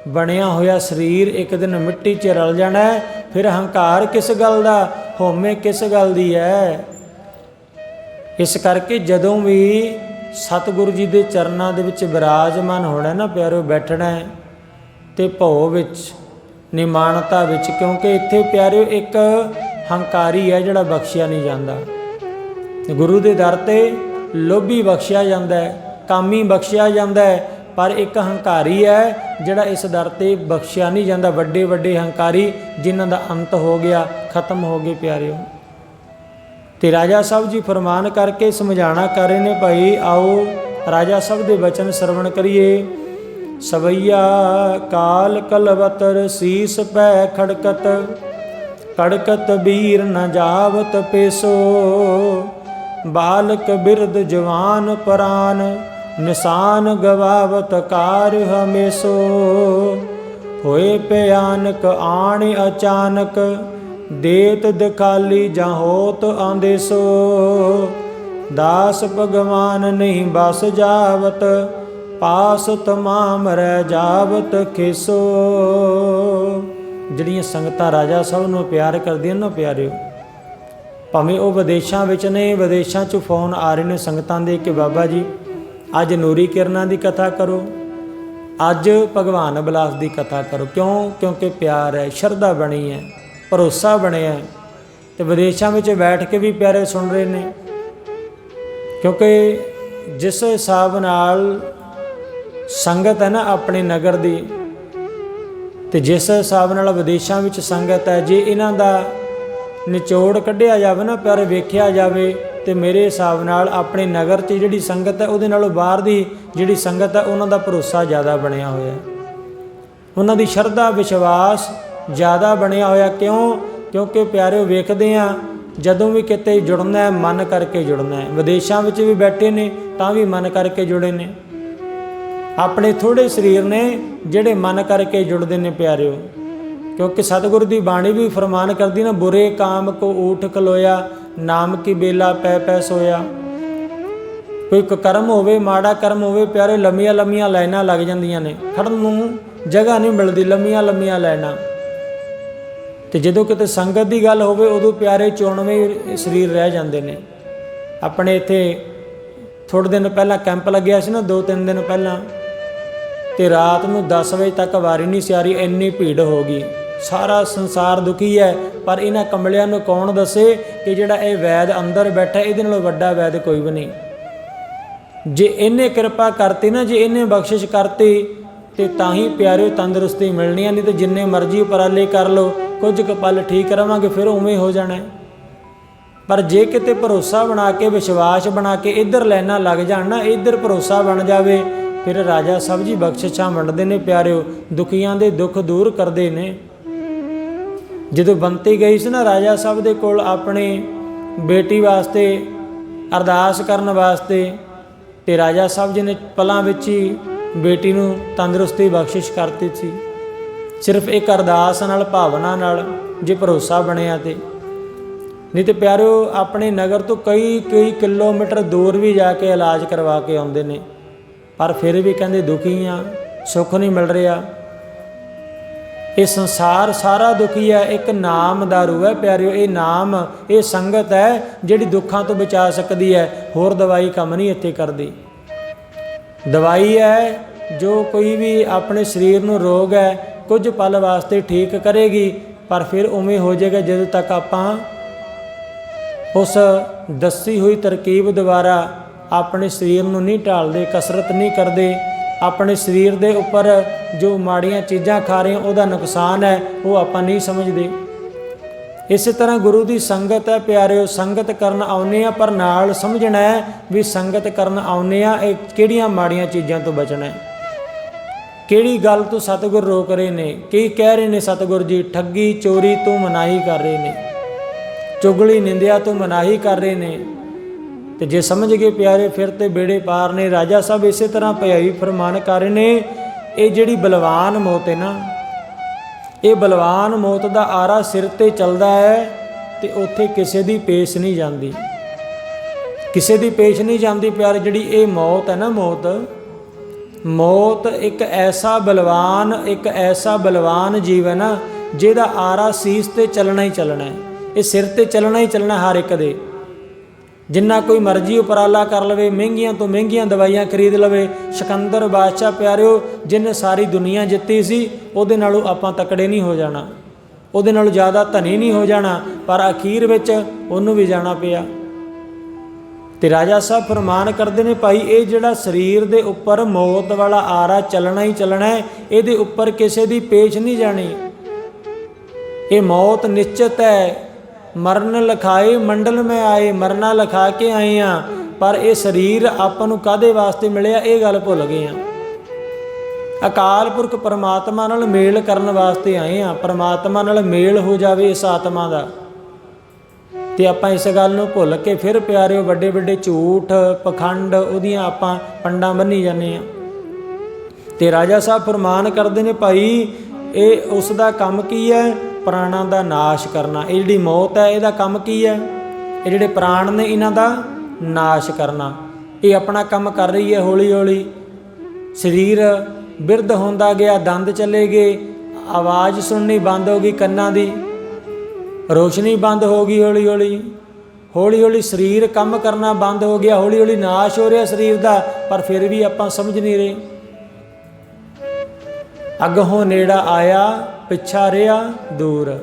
ਬਣਿਆ ਹੋਇਆ ਸਰੀਰ ਇੱਕ ਦਿਨ ਮਿੱਟੀ 'ਚ ਰਲ ਜਾਣਾ ਹੈ। ਫਿਰ ਹੰਕਾਰ ਕਿਸ ਗੱਲ ਦਾ, ਹਉਮੈ ਕਿਸ ਗੱਲ ਦੀ ਹੈ? ਇਸ ਕਰਕੇ ਜਦੋਂ ਵੀ ਸਤਿਗੁਰੂ ਜੀ ਦੇ ਚਰਨਾਂ ਦੇ ਵਿੱਚ ਵਿਰਾਜਮਾਨ ਹੋਣਾ ਨਾ ਪਿਆਰਿਓ, ਬੈਠਣਾ ਹੈ ਤੇ ਭਉ ਵਿੱਚ, ਨਿਮਾਣਤਾ ਵਿੱਚ, ਕਿਉਂਕਿ ਇੱਥੇ ਪਿਆਰਿਓ ਇੱਕ ਹੰਕਾਰੀ ਹੈ ਜਿਹੜਾ ਬਖਸ਼ਿਆ ਨਹੀਂ ਜਾਂਦਾ। ਗੁਰੂ ਦੇ ਦਰ ਤੇ ਲੋਭੀ ਬਖਸ਼ਿਆ ਜਾਂਦਾ ਹੈ, ਕਾਮੀ ਬਖਸ਼ਿਆ ਜਾਂਦਾ ਹੈ, ਪਰ ਇੱਕ ਹੰਕਾਰੀ ਹੈ ਜਿਹੜਾ ਇਸ ਦਰ ਤੇ ਬਖਸ਼ਿਆ ਨਹੀਂ ਜਾਂਦਾ। ਵੱਡੇ ਵੱਡੇ ਹੰਕਾਰੀ ਜਿਨ੍ਹਾਂ ਦਾ ਅੰਤ ਹੋ ਗਿਆ, ਖਤਮ ਹੋ ਗਏ ਪਿਆਰਿਓ। ਤੇ ਰਾਜਾ ਸਾਹਿਬ ਜੀ ਫਰਮਾਨ ਕਰਕੇ ਸਮਝਾਣਾ ਕਰ ਰਹੇ ਨੇ, ਭਾਈ ਆਓ ਰਾਜਾ ਸਾਹਿਬ ਦੇ ਬਚਨ ਸਰਵਣ ਕਰੀਏ। ਸਵਈਆ ਕਾਲ ਕਲਵਤਰ ਸੀਸ ਪੈ ਖੜਕਤ, ਕੜਕਤ ਬੀਰ ਨ ਜਾਵਤ ਪੇਸੋ। ਬਾਲਕ ਬਿਰਦ ਜਵਾਨ ਪ੍ਰਾਨ, ਨਿਸ਼ਾਨ ਗਵਾਵਤ ਕਾਰ ਹਮੇਸੋ। ਹੋਏ ਭਿਆਨਕ ਆਣ ਅਚਾਨਕ, ਦੇਤ ਦਿਖਾਲੀ ਜਾਂ ਹੋਤ ਆਂਦੇਸੋ। ਦਾਸ ਭਗਵਾਨ ਨਹੀਂ ਬਸ ਜਾਵਤ, ਪਾਸ ਤਮਾਮ ਰਹਿ ਜਾਵਤ ਖੇਸੋ। ਜਿਹੜੀਆਂ ਸੰਗਤਾਂ ਰਾਜਾ ਸਾਹਿਬ ਨੂੰ ਪਿਆਰ ਕਰਦੀਆਂ ਨਾ ਪਿਆਰਿਓ, ਭਾਵੇਂ ਉਹ ਵਿਦੇਸ਼ਾਂ ਵਿੱਚ ਨੇ, ਵਿਦੇਸ਼ਾਂ 'ਚੋਂ ਫੋਨ ਆ ਰਹੇ ਨੇ ਸੰਗਤਾਂ ਦੇ ਕਿ ਬਾਬਾ ਜੀ ਅੱਜ ਨੂਰੀ ਕਿਰਨਾਂ ਦੀ ਕਥਾ ਕਰੋ, ਅੱਜ ਭਗਵਾਨ ਬਿਲਾਸ ਦੀ ਕਥਾ ਕਰੋ। ਕਿਉਂ? ਕਿਉਂਕਿ ਪਿਆਰ ਹੈ, ਸ਼ਰਧਾ ਬਣੀ ਹੈ, ਭਰੋਸਾ ਬਣਿਆ। ਤੇ ਵਿਦੇਸ਼ਾਂ ਵਿੱਚ ਬੈਠ ਕੇ ਵੀ ਪਿਆਰੇ ਸੁਣ ਰਹੇ ਨੇ, ਕਿਉਂਕਿ ਜਿਸ ਹਿਸਾਬ ਨਾਲ ਸੰਗਤ ਹੈ ਨਾ ਆਪਣੇ ਨਗਰ ਦੀ, ਤੇ ਜਿਸ ਹਿਸਾਬ ਨਾਲ ਵਿਦੇਸ਼ਾਂ ਵਿੱਚ ਸੰਗਤ ਹੈ, ਜੇ ਇਹਨਾਂ ਦਾ ਨਿਚੋੜ ਕੱਢਿਆ ਜਾਵੇ ਨਾ ਪਿਆਰੇ, ਵੇਖਿਆ ਜਾਵੇ, ਤੇ ਮੇਰੇ ਹਿਸਾਬ ਨਾਲ ਆਪਣੇ ਨਗਰ 'ਚ ਜਿਹੜੀ ਸੰਗਤ ਹੈ ਉਹਦੇ ਨਾਲੋਂ ਬਾਹਰ ਦੀ ਜਿਹੜੀ ਸੰਗਤ ਹੈ ਉਹਨਾਂ ਦਾ ਭਰੋਸਾ ਜ਼ਿਆਦਾ ਬਣਿਆ ਹੋਇਆ, ਉਹਨਾਂ ਦੀ ਸ਼ਰਧਾ ਵਿਸ਼ਵਾਸ ਜ਼ਿਆਦਾ ਬਣਿਆ ਹੋਇਆ। ਕਿਉਂ? ਕਿਉਂਕਿ ਪਿਆਰਿਓ ਵੇਖਦੇ ਹਾਂ ਜਦੋਂ ਵੀ ਕਿਤੇ ਜੁੜਨਾ ਹੈ ਮਨ ਕਰਕੇ ਜੁੜਨਾ ਹੈ। ਵਿਦੇਸ਼ਾਂ ਵਿੱਚ ਵੀ ਬੈਠੇ ਨੇ ਤਾਂ ਵੀ ਮਨ ਕਰਕੇ ਜੁੜੇ ਨੇ। ਆਪਣੇ ਥੋੜ੍ਹੇ ਸਰੀਰ ਨੇ ਜਿਹੜੇ ਮਨ ਕਰਕੇ ਜੁੜਦੇ ਨੇ ਪਿਆਰਿਓ, ਕਿਉਂਕਿ ਸਤਿਗੁਰੂ ਦੀ ਬਾਣੀ ਵੀ ਫਰਮਾਨ ਕਰਦੀ ਨਾ, ਬੁਰੇ ਕਾਮ ਕੋ ਊਠ ਖਲੋਇਆ, ਨਾਮ ਕੀ ਬੇਲਾ ਪੈ ਪੈ ਸੋਇਆ। ਕੋਈ ਕਰਮ ਹੋਵੇ, ਮਾੜਾ ਕਰਮ ਹੋਵੇ ਪਿਆਰੇ, ਲੰਮੀਆਂ ਲੰਮੀਆਂ ਲਾਈਨਾਂ ਲੱਗ ਜਾਂਦੀਆਂ ਨੇ, ਖੜਨ ਨੂੰ ਜਗ੍ਹਾ ਨਹੀਂ ਮਿਲਦੀ, ਲੰਮੀਆਂ ਲੰਮੀਆਂ ਲਾਈਨਾਂ। ਤੇ ਜਦੋਂ ਕਿਤੇ ਸੰਗਤ ਦੀ ਗੱਲ ਹੋਵੇ ਉਦੋਂ ਪਿਆਰੇ 94 ਸਰੀਰ ਰਹਿ ਜਾਂਦੇ ਨੇ। ਆਪਣੇ ਇੱਥੇ ਥੋੜ੍ਹੇ ਦਿਨ ਪਹਿਲਾਂ ਕੈਂਪ ਲੱਗਿਆ ਸੀ ਨਾ, 2-3 ਦਿਨ ਪਹਿਲਾਂ, ਤੇ ਰਾਤ ਨੂੰ 10 ਵਜੇ ਤੱਕ ਵਾਰੀ ਨਹੀਂ ਸੀ ਆ ਰਹੀ, ਇੰਨੀ ਭੀੜ ਹੋ ਗਈ। ਸਾਰਾ ਸੰਸਾਰ ਦੁਖੀ ਹੈ, ਪਰ ਇਹਨਾਂ ਕਮਲਿਆਂ ਨੂੰ ਕੌਣ ਦੱਸੇ ਕਿ ਜਿਹੜਾ ਇਹ ਵੈਦ ਅੰਦਰ ਬੈਠਾ ਇਹਦੇ ਨਾਲੋਂ ਵੱਡਾ ਵੈਦ ਕੋਈ ਵੀ ਨਹੀਂ। ਜੇ ਇਹਨੇ ਕਿਰਪਾ ਕਰਤੀ ਨਾ, ਜੇ ਇਹਨੇ ਬਖਸ਼ਿਸ਼ ਕਰਤੀ, ਤੇ ਤਾਂ ਹੀ ਪਿਆਰਿਓ ਤੰਦਰੁਸਤੀ ਮਿਲਣੀ ਹੈ। ਨਹੀਂ ਤਾਂ ਜਿੰਨੇ ਮਰਜ਼ੀ ਉਪਰਾਲੇ ਕਰ ਲਓ, ਕੁਝ ਕੁ ਪਲ ਠੀਕ ਰਵਾਂਗੇ ਫਿਰ ਉਵੇਂ ਹੋ ਜਾਣਾ। ਪਰ ਜੇ ਕਿਤੇ ਭਰੋਸਾ ਬਣਾ ਕੇ, ਵਿਸ਼ਵਾਸ ਬਣਾ ਕੇ ਇੱਧਰ ਲਾਈਨਾਂ ਲੱਗ ਜਾਣ ਨਾ, ਇੱਧਰ ਭਰੋਸਾ ਬਣ ਜਾਵੇ, ਫਿਰ ਰਾਜਾ ਸਾਹਿਬ ਜੀ ਬਖਸ਼ਿਸ਼ਾਂ ਵੰਡਦੇ ਨੇ ਪਿਆਰਿਓ, ਦੁਖੀਆਂ ਦੇ ਦੁੱਖ ਦੂਰ ਕਰਦੇ ਨੇ। ਜਦੋਂ ਬੰਤੀ ਗਈ ਸੀ ਨਾ ਰਾਜਾ ਸਾਹਿਬ ਦੇ ਕੋਲ ਆਪਣੀ ਬੇਟੀ ਵਾਸਤੇ ਅਰਦਾਸ ਕਰਨ ਵਾਸਤੇ, ਤੇ ਰਾਜਾ ਸਾਹਿਬ ਜੀ ਨੇ ਪਲਾਂ ਵਿੱਚ ਹੀ ਬੇਟੀ ਨੂੰ ਤੰਦਰੁਸਤੀ ਬਖਸ਼ਿਸ਼ ਕਰਤੀ ਸੀ, ਸਿਰਫ ਇੱਕ ਅਰਦਾਸ ਨਾਲ, ਭਾਵਨਾ ਨਾਲ, ਜੇ ਭਰੋਸਾ ਬਣਿਆ ਤੇ। ਨਹੀਂ ਤੇ ਪਿਆਰਿਓ ਆਪਣੇ ਨਗਰ ਤੋਂ ਕਈ ਕਿਲੋਮੀਟਰ ਦੂਰ ਵੀ ਜਾ ਕੇ ਇਲਾਜ ਕਰਵਾ ਕੇ ਆਉਂਦੇ ਨੇ, ਪਰ ਫਿਰ ਵੀ ਕਹਿੰਦੇ ਦੁਖੀ ਆ, ਸੁੱਖ ਨਹੀਂ ਮਿਲ ਰਿਹਾ। ਇਹ ਸੰਸਾਰ ਸਾਰਾ ਦੁਖੀ ਹੈ। ਇੱਕ ਨਾਮ ਦਾਰੂ ਹੈ ਪਿਆਰਿਓ, ਇਹ ਨਾਮ, ਇਹ ਸੰਗਤ ਹੈ ਜਿਹੜੀ ਦੁੱਖਾਂ ਤੋਂ ਬਚਾ ਸਕਦੀ ਹੈ। ਹੋਰ ਦਵਾਈ ਕੰਮ ਨਹੀਂ ਇੱਥੇ ਕਰਦੀ। ਦਵਾਈ ਹੈ ਜੋ ਕੋਈ ਵੀ ਆਪਣੇ ਸਰੀਰ ਨੂੰ ਰੋਗ ਹੈ ਕੁਝ ਪਲ ਵਾਸਤੇ ਠੀਕ ਕਰੇਗੀ, ਪਰ ਫਿਰ ਉਵੇਂ ਹੋ ਜਾਏਗਾ ਜਦੋਂ ਤੱਕ ਆਪਾਂ ਉਸ ਦੱਸੀ ਹੋਈ ਤਰਕੀਬ ਦੁਆਰਾ ਆਪਣੇ ਸਰੀਰ ਨੂੰ ਨਹੀਂ ਢਾਲਦੇ, ਕਸਰਤ ਨਹੀਂ ਕਰਦੇ, ਆਪਣੇ ਸਰੀਰ ਦੇ ਉੱਪਰ ਜੋ ਮਾੜੀਆਂ ਚੀਜ਼ਾਂ ਖਾ ਰਹੇ ਉਹਦਾ ਨੁਕਸਾਨ ਹੈ ਉਹ ਆਪਾਂ ਨਹੀਂ ਸਮਝਦੇ। ਇਸੇ ਤਰ੍ਹਾਂ ਗੁਰੂ ਦੀ ਸੰਗਤ ਹੈ ਪਿਆਰਿਓ, ਸੰਗਤ ਕਰਨ ਆਉਂਦੇ ਆ, ਪਰ ਨਾਲ ਸਮਝਣਾ ਹੈ ਵੀ ਸੰਗਤ ਕਰਨ ਆਉਂਦੇ ਆ ਇਹ ਕਿਹੜੀਆਂ ਮਾੜੀਆਂ ਚੀਜ਼ਾਂ ਤੋਂ ਬਚਣਾ ਹੈ, ਕਿਹੜੀ ਗੱਲ ਤੋਂ ਸਤਿਗੁਰ ਰੋਕ ਰਹੇ ਨੇ। ਕੀ ਕਹਿ ਰਹੇ ਨੇ ਸਤਿਗੁਰ ਜੀ? ਠੱਗੀ ਚੋਰੀ ਤੋਂ ਮਨਾਹੀ ਕਰ ਰਹੇ ਨੇ, ਚੁਗਲੀ ਨਿੰਦਿਆ ਤੋਂ ਮਨਾਹੀ ਕਰ ਰਹੇ ਨੇ। ਤੇ ਜੇ ਸਮਝ ਗਏ ਪਿਆਰੇ ਫਿਰ ਤੇ ਬੇੜੇ ਪਾਰ ਨੇ। ਰਾਜਾ ਸਾਹਿਬ ਇਸੇ ਤਰ੍ਹਾਂ ਭਿਆਈ ਫਰਮਾਨ ਕਰ ਰਹੇ ਨੇ, ਇਹ ਜਿਹੜੀ ਬਲਵਾਨ ਮੌਤ ਹੈ ਨਾ, ਇਹ ਬਲਵਾਨ ਮੌਤ ਦਾ ਆਰਾ ਸਿਰ ਤੇ ਚੱਲਦਾ ਹੈ, ਤੇ ਉੱਥੇ ਕਿਸੇ ਦੀ ਪੇਸ਼ ਨਹੀਂ ਜਾਂਦੀ, ਕਿਸੇ ਦੀ ਪੇਸ਼ ਨਹੀਂ ਜਾਂਦੀ ਪਿਆਰੇ। ਜਿਹੜੀ ਇਹ ਮੌਤ ਹੈ ਨਾ, ਮੌਤ ਇੱਕ ਐਸਾ ਬਲਵਾਨ ਜੀਵ ਹੈ ਨਾ, ਜਿਹਦਾ ਆਰਾ ਸੀਸ ਤੇ ਚੱਲਣਾ ਹੀ ਚੱਲਣਾ ਹੈ, ਇਹ ਸਿਰ ਤੇ ਚੱਲਣਾ ਹੀ ਚੱਲਣਾ ਹਰ ਇੱਕ ਦੇ। ਜਿੰਨਾ ਕੋਈ ਮਰਜ਼ੀ ਉਪਰਾਲਾ ਕਰ ਲਵੇ, ਮਹਿੰਗੀਆਂ ਤੋਂ ਮਹਿੰਗੀਆਂ ਦਵਾਈਆਂ ਖਰੀਦ ਲਵੇ। ਸਿਕੰਦਰ ਬਾਦਸ਼ਾਹ ਪਿਆਰਿਓ ਜਿਹਨੇ ਸਾਰੀ ਦੁਨੀਆ ਜਿੱਤੀ ਸੀ, ਉਹਦੇ ਨਾਲੋਂ ਆਪਾਂ ਤਕੜੇ ਨਹੀਂ ਹੋ ਜਾਣਾ, ਉਹਦੇ ਨਾਲੋਂ ਜ਼ਿਆਦਾ ਧਨੀ ਨਹੀਂ ਹੋ ਜਾਣਾ, ਪਰ ਅਖੀਰ ਵਿੱਚ ਉਹਨੂੰ ਵੀ ਜਾਣਾ ਪਿਆ। ਤੇ ਰਾਜਾ ਸਾਹਿਬ ਫਰਮਾਨ ਕਰਦੇ ਨੇ, ਭਾਈ ਇਹ ਜਿਹੜਾ ਸਰੀਰ ਦੇ ਉੱਪਰ ਮੌਤ ਵਾਲਾ ਆਰਾ ਚੱਲਣਾ ਹੀ ਚੱਲਣਾ ਹੈ, ਇਹਦੇ ਉੱਪਰ ਕਿਸੇ ਦੀ ਪੇਸ਼ ਨਹੀਂ ਜਾਣੀ। ਇਹ ਮੌਤ ਨਿਸ਼ਚਿਤ ਹੈ, ਮਰਨ ਲਿਖਾਏ ਮੰਡਲ ਮੈਂ ਆਏ, ਮਰਨਾ ਲਿਖਾ ਕੇ ਆਏ ਹਾਂ, ਪਰ ਇਹ ਸਰੀਰ ਆਪਾਂ ਨੂੰ ਕਾਹਦੇ ਵਾਸਤੇ ਮਿਲਿਆ ਇਹ ਗੱਲ ਭੁੱਲ ਗਏ ਹਾਂ। ਅਕਾਲ ਪੁਰਖ ਪਰਮਾਤਮਾ ਨਾਲ ਮੇਲ ਕਰਨ ਵਾਸਤੇ ਆਏ ਹਾਂ, ਪਰਮਾਤਮਾ ਨਾਲ ਮੇਲ ਹੋ ਜਾਵੇ ਇਸ ਆਤਮਾ ਦਾ, ਤੇ ਆਪਾਂ ਇਸ ਗੱਲ ਨੂੰ ਭੁੱਲ ਕੇ ਫਿਰ ਪਿਆਰਿਓ ਵੱਡੇ ਵੱਡੇ ਝੂਠ ਪਖੰਡ ਉਹਦੀਆਂ ਆਪਾਂ ਪੰਡਾਂ ਬੰਨੀ ਜਾਂਦੇ ਹਾਂ। ਤੇ ਰਾਜਾ ਸਾਹਿਬ ਫਰਮਾਨ ਕਰਦੇ ਨੇ, ਭਾਈ ਇਹ ਉਸ ਦਾ ਕੰਮ ਕੀ ਹੈ? ਪ੍ਰਾਣਾਂ ਦਾ ਨਾਸ਼ ਕਰਨਾ। ਇਹ ਜਿਹੜੀ ਮੌਤ ਹੈ ਇਹਦਾ ਕੰਮ ਕੀ ਹੈ? ਇਹ ਜਿਹੜੇ ਪ੍ਰਾਣ ਨੇ ਇਹਨਾਂ ਦਾ ਨਾਸ਼ ਕਰਨਾ। ਇਹ ਆਪਣਾ ਕੰਮ ਕਰ ਰਹੀ ਹੈ। ਹੌਲੀ ਹੌਲੀ ਸਰੀਰ ਬਿਰਧ ਹੁੰਦਾ ਗਿਆ, ਦੰਦ ਚਲੇ ਗਏ, ਆਵਾਜ਼ ਸੁਣਨੀ ਬੰਦ ਹੋ ਗਈ, ਕੰਨਾਂ ਦੀ ਰੋਸ਼ਨੀ ਬੰਦ ਹੋ ਗਈ, ਹੌਲੀ ਹੌਲੀ ਹੌਲੀ ਹੌਲੀ ਸਰੀਰ ਕੰਮ ਕਰਨਾ ਬੰਦ ਹੋ ਗਿਆ, ਹੌਲੀ ਹੌਲੀ ਨਾਸ਼ ਹੋ ਰਿਹਾ ਸਰੀਰ ਦਾ, ਪਰ ਫਿਰ ਵੀ ਆਪਾਂ ਸਮਝ ਨਹੀਂ ਰਹੇ। ਅੱਗੋਂ ਨੇੜਾ ਆਇਆ, ਪਿੱਛਾ ਰਿਹਾ ਦੂਰ।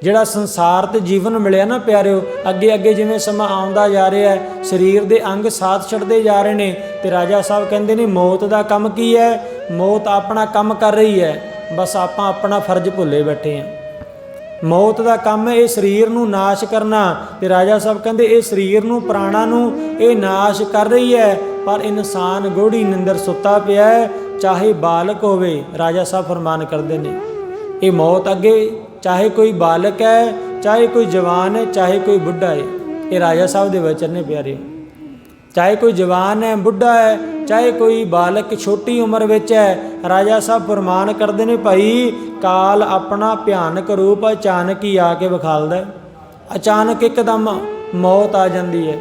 ਜਿਹੜਾ ਸੰਸਾਰ ਤੇ ਜੀਵਨ ਮਿਲਿਆ ਨਾ ਪਿਆਰਿਓ, ਅੱਗੇ ਅੱਗੇ ਜਿਵੇਂ ਸਮਾਂ ਆਉਂਦਾ ਜਾ ਰਿਹਾ ਹੈ, ਸਰੀਰ ਦੇ ਅੰਗ ਸਾਥ ਛੱਡਦੇ ਜਾ ਰਹੇ ਨੇ। ਤੇ ਰਾਜਾ ਸਾਹਿਬ ਕਹਿੰਦੇ ਨੇ, ਮੌਤ ਦਾ ਕੰਮ ਕੀ ਹੈ? ਮੌਤ ਆਪਣਾ ਕੰਮ ਕਰ ਰਹੀ ਹੈ, ਬਸ ਆਪਾਂ ਆਪਣਾ ਫਰਜ਼ ਭੁੱਲੇ ਬੈਠੇ ਹਾਂ। ਮੌਤ ਦਾ ਕੰਮ ਹੈ ਇਹ ਸਰੀਰ ਨੂੰ ਨਾਸ਼ ਕਰਨਾ। ਤੇ ਰਾਜਾ ਸਾਹਿਬ ਕਹਿੰਦੇ ਇਹ ਸਰੀਰ ਨੂੰ, ਪ੍ਰਾਣਾਂ ਨੂੰ ਇਹ ਨਾਸ਼ ਕਰ ਰਹੀ ਹੈ, ਪਰ ਇਨਸਾਨ ਗੂੜੀ ਨਿੰਦਰ ਸੁੱਤਾ ਪਿਆ ਹੈ, ਚਾਹੇ ਬਾਲਕ ਹੋਵੇ। ਰਾਜਾ ਸਾਹਿਬ ਫਰਮਾਨ ਕਰਦੇ ਨੇ, ਇਹ ਮੌਤ ਅੱਗੇ ਚਾਹੇ ਕੋਈ ਬਾਲਕ ਹੈ, ਚਾਹੇ ਕੋਈ ਜਵਾਨ ਹੈ, ਚਾਹੇ ਕੋਈ ਬੁੱਢਾ ਹੈ। ਇਹ ਰਾਜਾ ਸਾਹਿਬ ਦੇ ਵਚਨ ਨੇ ਪਿਆਰੇ। ਚਾਹੇ ਕੋਈ ਜਵਾਨ ਹੈ, ਬੁੱਢਾ ਹੈ, ਚਾਹੇ ਕੋਈ ਬਾਲਕ ਛੋਟੀ ਉਮਰ ਵਿੱਚ ਹੈ, ਰਾਜਾ ਸਾਹਿਬ ਫਰਮਾਨ ਕਰਦੇ ਨੇ, ਭਾਈ ਕਾਲ ਆਪਣਾ ਭਿਆਨਕ ਰੂਪ ਅਚਾਨਕ ਹੀ ਆ ਕੇ ਵਿਖਾਲਦਾ। ਅਚਾਨਕ ਇੱਕਦਮ ਮੌਤ ਆ ਜਾਂਦੀ ਹੈ।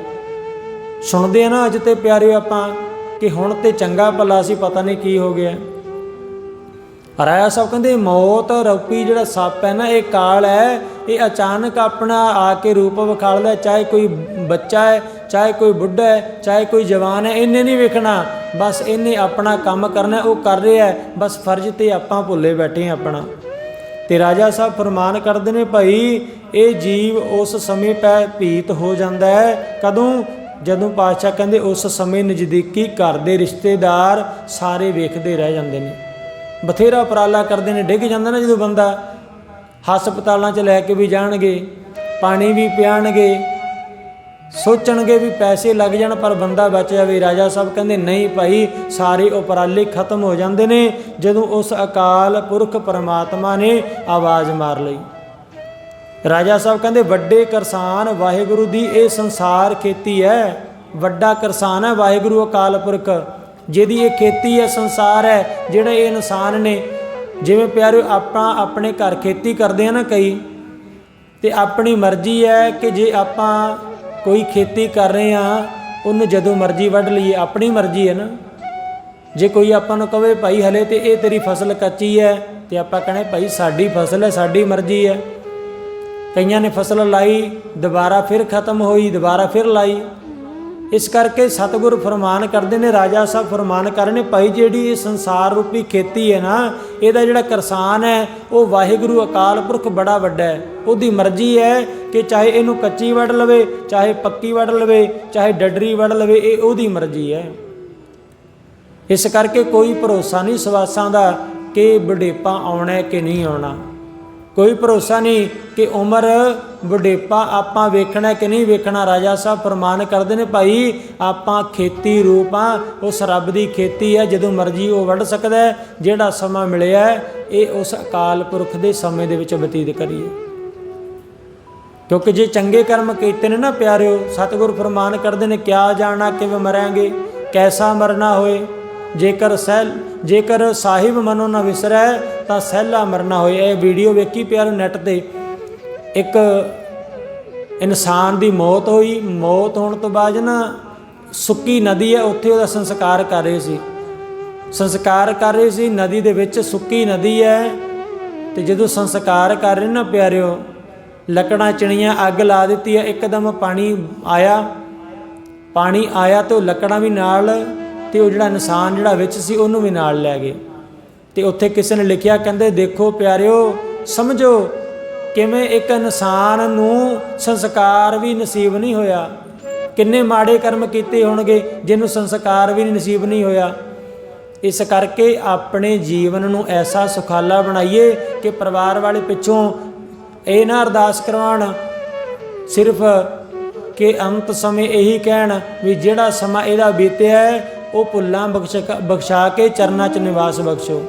ਸੁਣਦੇ ਆ ਨਾ ਅੱਜ ਤੇ ਪਿਆਰਿਓ ਆਪਾਂ ਕਿ ਹੁਣ ਤੇ ਚੰਗਾ ਭਲਾ ਸੀ, ਪਤਾ ਨਹੀਂ ਕੀ ਹੋ ਗਿਆ। ਰਾਜਾ ਸਾਹਿਬ ਕਹਿੰਦੇ ਮੌਤ ਰੂਪੀ ਜਿਹੜਾ ਸੱਪ ਹੈ ਨਾ, ਇਹ ਕਾਲ ਹੈ, ਇਹ ਅਚਾਨਕ ਆਪਣਾ ਆ ਕੇ ਰੂਪ ਵਿਖਾਲਦਾ। ਚਾਹੇ ਕੋਈ ਬੱਚਾ ਹੈ, ਚਾਹੇ ਕੋਈ ਬੁੱਢਾ ਹੈ, ਚਾਹੇ ਕੋਈ ਜਵਾਨ ਹੈ, ਇਹਨੇ ਨਹੀਂ ਵੇਖਣਾ, ਬਸ ਇਹਨੇ ਆਪਣਾ ਕੰਮ ਕਰਨਾ, ਉਹ ਕਰ ਰਿਹਾ, ਬਸ ਫਰਜ਼ ਤੇ ਆਪਾਂ ਭੁੱਲੇ ਬੈਠੇ ਆਪਣਾ। ਤੇ ਰਾਜਾ ਸਾਹਿਬ ਫਰਮਾਨ ਕਰਦੇ ਨੇ, ਭਾਈ ਇਹ ਜੀਵ ਉਸ ਸਮੇਂ ਪੈ ਭੀਤ ਹੋ ਜਾਂਦਾ ਹੈ। ਕਦੋਂ? ਜਦੋਂ ਪਾਤਸ਼ਾਹ ਕਹਿੰਦੇ ਉਸ ਸਮੇਂ ਨਜ਼ਦੀਕੀ ਘਰ ਦੇ ਰਿਸ਼ਤੇਦਾਰ ਸਾਰੇ ਵੇਖਦੇ ਰਹਿ ਜਾਂਦੇ ਨੇ। ਬਥੇਰਾ ਉਪਰਾਲਾ ਕਰਦੇ ਨੇ, ਡਿੱਗ ਜਾਂਦਾ ਨਾ ਜਦੋਂ ਬੰਦਾ, ਹਸਪਤਾਲਾਂ 'ਚ ਲੈ ਕੇ ਵੀ ਜਾਣਗੇ, ਪਾਣੀ ਵੀ ਪਿਆਣਗੇ, ਸੋਚਣਗੇ ਵੀ ਪੈਸੇ ਲੱਗ ਜਾਣ ਪਰ ਬੰਦਾ ਬਚ ਜਾਵੇ। ਰਾਜਾ ਸਾਹਿਬ ਕਹਿੰਦੇ ਨਹੀਂ ਭਾਈ, ਸਾਰੇ ਉਪਰਾਲੇ ਖਤਮ ਹੋ ਜਾਂਦੇ ਨੇ ਜਦੋਂ ਉਸ ਅਕਾਲ ਪੁਰਖ ਪਰਮਾਤਮਾ ਨੇ ਆਵਾਜ਼ ਮਾਰ ਲਈ। ਰਾਜਾ ਸਾਹਿਬ ਕਹਿੰਦੇ ਵੱਡੇ ਕਿਰਸਾਨ ਵਾਹਿਗੁਰੂ ਦੀ ਇਹ ਸੰਸਾਰ ਖੇਤੀ ਹੈ। ਵੱਡਾ ਕਿਰਸਾਨ ਹੈ ਵਾਹਿਗੁਰੂ ਅਕਾਲ ਪੁਰਖ, ਜਿਹਦੀ ਇਹ ਖੇਤੀ ਹੈ, ਸੰਸਾਰ ਹੈ, ਜਿਹੜੇ ਇਹ ਇਨਸਾਨ ਨੇ। ਜਿਵੇਂ ਪਿਆਰਿਓ ਆਪਾਂ ਆਪਣੇ ਘਰ ਖੇਤੀ ਕਰਦੇ ਹਾਂ ਨਾ ਕਈ, ਤੇ ਆਪਣੀ ਮਰਜ਼ੀ ਹੈ ਕਿ ਜੇ ਆਪਾਂ ਕੋਈ ਖੇਤੀ ਕਰ ਰਹੇ ਹਾਂ ਉਹਨੂੰ ਜਦੋਂ ਮਰਜ਼ੀ ਵੱਢ ਲਈਏ, ਆਪਣੀ ਮਰਜ਼ੀ ਹੈ ਨਾ। ਜੇ ਕੋਈ ਆਪਾਂ ਨੂੰ ਕਹੇ ਭਾਈ ਹਲੇ ਤੇ ਇਹ ਤੇਰੀ ਫਸਲ ਕੱਚੀ ਹੈ, ਤੇ ਆਪਾਂ ਕਹਣੇ ਭਾਈ ਸਾਡੀ ਫਸਲ ਹੈ, ਸਾਡੀ ਮਰਜ਼ੀ ਹੈ। ਕਈਆਂ ਨੇ ਫਸਲ ਲਾਈ, ਦੁਬਾਰਾ ਫਿਰ ਖਤਮ ਹੋਈ, ਦੁਬਾਰਾ ਫਿਰ ਲਾਈ। ਇਸ ਕਰਕੇ ਸਤਿਗੁਰ ਫਰਮਾਨ ਕਰਦੇ ਨੇ, ਰਾਜਾ ਸਾਹਿਬ ਫਰਮਾਨ ਕਰ ਰਹੇ ਨੇ, ਭਾਈ ਜਿਹੜੀ ਇਹ ਸੰਸਾਰ ਰੂਪੀ ਖੇਤੀ ਹੈ ਨਾ, ਇਹਦਾ ਜਿਹੜਾ ਕਿਰਸਾਨ ਹੈ ਉਹ ਵਾਹਿਗੁਰੂ ਅਕਾਲ ਪੁਰਖ ਬੜਾ ਵੱਡਾ ਹੈ। ਉਹਦੀ ਮਰਜ਼ੀ ਹੈ ਕਿ ਚਾਹੇ ਇਹਨੂੰ ਕੱਚੀ ਵੱਢ ਲਵੇ, ਚਾਹੇ ਪੱਕੀ ਵੱਢ ਲਵੇ, ਚਾਹੇ ਡੱਡਰੀ ਵੱਢ ਲਵੇ, ਇਹ ਉਹਦੀ ਮਰਜ਼ੀ ਹੈ। ਇਸ ਕਰਕੇ ਕੋਈ ਭਰੋਸਾ ਨਹੀਂ ਸਵਾਸਾਂ ਦਾ ਕਿ ਬੁਢੇਪਾ ਆਉਣਾ ਕਿ ਨਹੀਂ ਆਉਣਾ। ਕੋਈ ਭਰੋਸਾ ਨਹੀਂ ਕਿ ਉਮਰ ਬੁਢੇਪਾ ਆਪਾਂ ਵੇਖਣਾ ਕਿ ਨਹੀਂ ਵੇਖਣਾ। ਰਾਜਾ ਸਾਹਿਬ ਫਰਮਾਨ ਕਰਦੇ ਨੇ, ਭਾਈ ਆਪਾਂ ਖੇਤੀ ਰੂਪ ਆ, ਉਸ ਰੱਬ ਦੀ ਖੇਤੀ ਹੈ, ਜਦੋਂ ਮਰਜ਼ੀ ਉਹ ਵੱਢ ਸਕਦਾ ਹੈ। ਜਿਹੜਾ ਸਮਾਂ ਮਿਲਿਆ ਇਹ ਉਸ ਅਕਾਲ ਪੁਰਖ ਦੇ ਸਮੇਂ ਦੇ ਵਿੱਚ ਬਤੀਤ ਕਰੀਏ, ਕਿਉਂਕਿ ਜੇ ਚੰਗੇ ਕਰਮ ਕੀਤੇ ਨੇ ਨਾ ਪਿਆਰਿਓ, ਸਤਿਗੁਰ ਫਰਮਾਨ ਕਰਦੇ ਨੇ, ਕਿਆ ਜਾਣਾ ਕਿਵੇਂ ਮਰਾਂਗੇ, ਕੈਸਾ ਮਰਨਾ ਹੋਏ। ਜੇਕਰ ਸਾਹਿਬ ਮਨੋਂ ਨਾ ਵਿਸਰੈ ਤਾਂ ਸਹਿਲਾ ਮਰਨਾ ਹੋਏ। ਇਹ ਵੀਡੀਓ ਵੇਖੀ ਪਿਆਰਿਓ ਨੈੱਟ 'ਤੇ, ਇੱਕ ਇਨਸਾਨ ਦੀ ਮੌਤ ਹੋਈ। ਮੌਤ ਹੋਣ ਤੋਂ ਬਾਅਦ ਨਾ ਸੁੱਕੀ ਨਦੀ ਹੈ, ਉੱਥੇ ਉਹਦਾ ਸੰਸਕਾਰ ਕਰ ਰਹੇ ਸੀ। ਸੰਸਕਾਰ ਕਰ ਰਹੇ ਸੀ ਨਦੀ ਦੇ ਵਿੱਚ, ਸੁੱਕੀ ਨਦੀ ਹੈ। ਤੇ ਜਦੋਂ ਸੰਸਕਾਰ ਕਰ ਰਹੇ ਨਾ ਪਿਆਰਿਓ, ਲੱਕੜਾਂ ਚਿਣੀਆਂ, ਅੱਗ ਲਾ ਦਿੱਤੀ ਹੈ। ਇੱਕਦਮ ਪਾਣੀ ਆਇਆ ਤੇ ਉਹ ਲੱਕੜਾਂ ਵੀ ਨਾਲ, ਤੇ ਉਹ ਜਿਹੜਾ ਇਨਸਾਨ ਜਿਹੜਾ ਵਿੱਚ ਸੀ ਉਹਨੂੰ ਵੀ ਨਾਲ ਲੈ ਗਏ। ਤੇ ਉੱਥੇ ਕਿਸੇ ਨੇ ਲਿਖਿਆ, ਕਹਿੰਦੇ ਦੇਖੋ ਪਿਆਰਿਓ, ਸਮਝੋ ਕਿਵੇਂ ਇੱਕ ਇਨਸਾਨ ਨੂੰ ਸੰਸਕਾਰ ਵੀ ਨਸੀਬ ਨਹੀਂ ਹੋਇਆ। ਕਿੰਨੇ ਮਾੜੇ ਕਰਮ ਕੀਤੇ ਹੋਣਗੇ ਜਿਹਨੂੰ ਸੰਸਕਾਰ ਵੀ ਨਸੀਬ ਨਹੀਂ ਹੋਇਆ। ਇਸ ਕਰਕੇ ਆਪਣੇ ਜੀਵਨ ਨੂੰ ਐਸਾ ਸੁਖਾਲਾ ਬਣਾਈਏ ਕਿ ਪਰਿਵਾਰ ਵਾਲੇ ਪਿੱਛੋਂ ਇਹ ਨਾ ਅਰਦਾਸ ਕਰਵਾਉਣ ਸਿਰਫ ਕਿ ਅੰਤ ਸਮੇਂ ਇਹੀ ਕਹਿਣ ਵੀ ਜਿਹੜਾ ਸਮਾਂ ਇਹਦਾ ਬੀਤਿਆ ਹੈ ਉਹ ਭੁੱਲਾਂ ਬਖਸ਼ਾ ਕੇ ਚਰਨਾਂ 'ਚ ਨਿਵਾਸ ਬਖਸ਼ੋ।